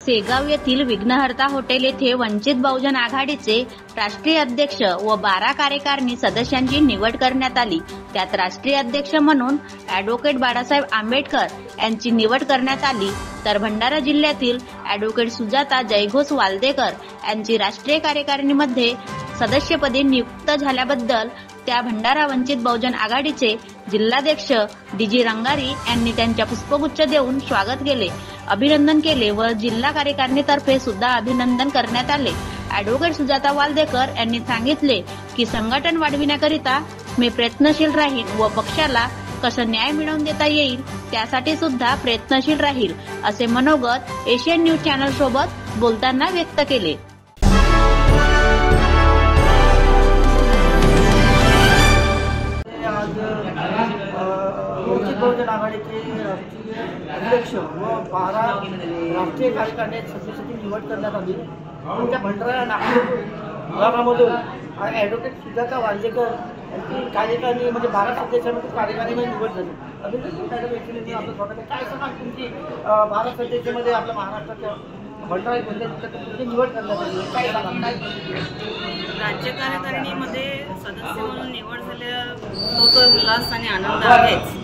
सेगाव येथील विघ्नहर्ता हॉटेल येथे वंचित बहुजन आघाडीचे राष्ट्रीय अध्यक्ष व 12 कार्यकारिणी सदस्यांची निवड करण्यात आली। त्यात राष्ट्रीय अध्यक्ष म्हणून ॲडव्होकेट बाळासाहेब आंबेडकर यांची निवड करण्यात आली, तर भंडारा जिल्ह्यातील ॲडव्होकेट सुजाता जयघोष वाल्देकर यांची राष्ट्रीय कार्यकारिणीमध्ये सदस्यपदी नियुक्त झाल्याबद्दल त्या भंडारा वंचित बहुजन आघाडीचे जिल्हाध्यक्ष डीजी रंगारी यांनी त्यांच्या पुष्पगुच्छ देऊन स्वागत केले, अभिनंदन केले व जिल्हा कार्यकारिणीतर्फे सुद्धा अभिनंदन करण्यात आले। ॲडव्होकेट सुजाता वाल्देकर यांनी सांगितले की संघटन वाढविण्याकरिता मी प्रयत्नशील राहील व पक्षाला कसं न्याय मिळवून देता येईल त्यासाठी सुद्धा प्रयत्नशील राहील, असे मनोगत एशियन न्यूज चॅनल सोबत बोलताना व्यक्त केले। वंचित बहुजन आघाडीचे अध्यक्ष व 12 राष्ट्रीय कार्यकारिणी सदस्यांची निवड करण्यात आली। आमच्या भंडारा नागपूर विभागामधून ॲडव्होकेट सुजाता वाल्देकर यांची कार्यकारिणी म्हणजे 12 सदस्यांमध्ये कार्यकारिणीमध्ये निवड झाली। काय सांगा तुमची 12 सदस्यामध्ये आपल्या महाराष्ट्राच्या भंडारा जिल्ह्याची निवड करण्यात आली, काय सांगा? राज्य कार्यकारिणीमध्ये सदस्य म्हणून निवड झाल्या तो उल्हास आणि आनंद आहेच,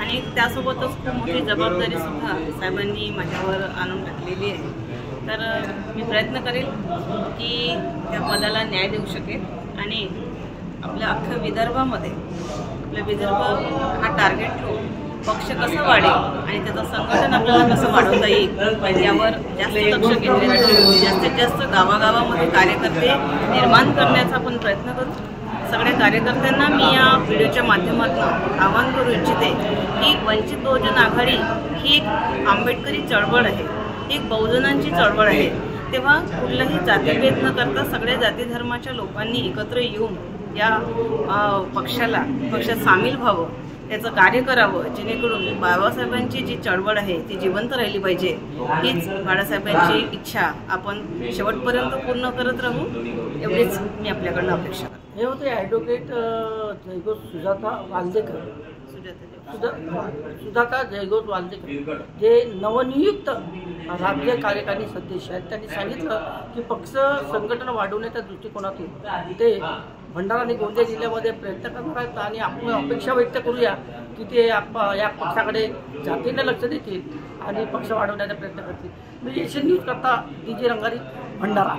आणि त्यासोबतच खूप मोठी जबाबदारी सुद्धा साहेबांनी माझ्यावर आणून टाकलेली आहे। तर मी प्रयत्न करेल की त्या पदाला न्याय देऊ शकेल आणि आपल्या अख्ख्या विदर्भामध्ये आपल्या विदर्भ हा टार्गेट ठेवून पक्ष कसा वाढेल आणि त्याचं संघटन आपल्याला कसं वाढवता येईल यावर जास्त लक्ष केंद्रित ठेवून जास्तीत जास्त गावागावामध्ये कार्यकर्ते निर्माण करण्याचा आपण प्रयत्न करू। सगळ्या कार्यकर्त्यांना मी या व्हिडिओच्या माध्यमातून आवाहन करू इच्छिते की वंचित बहुजन आघाडी ही एक आंबेडकरी चळवळ आहे, एक बहुजनांची चळवळ आहे। तेव्हा कुठलाही जातीभेद न करता सगळ्या जाती धर्माच्या लोकांनी एकत्र येऊन या पक्षात सामील व्हावं, त्याचं कार्य करावं, जेणेकरून बाबासाहेबांची जी चळवळ आहे ती जिवंत राहिली पाहिजे। हीच बाळासाहेबांची इच्छा आपण शेवटपर्यंत पूर्ण करत राहू, एवढीच मी आपल्याकडनं अपेक्षा करते। हे होते ॲडव्होकेट जयघोष सुजाता वाल्देकर, सुजाता जयघोष वाल्देकर जे नवनियुक्त राज्य कार्यकारिणी सदस्य आहेत। त्यांनी सांगितलं की पक्ष संघटन वाढवण्याच्या दृष्टिकोनातून ते भंडारा आणि गोंदिया जिल्ह्यामध्ये प्रयत्न करणार आहेत आणि आपण अपेक्षा व्यक्त करूया की ते या पक्षाकडे जातीने लक्ष देतील आणि पक्ष वाढवण्याचा प्रयत्न करतील। मी एशियन न्यूज करता डीजी रंगारी, भंडारा।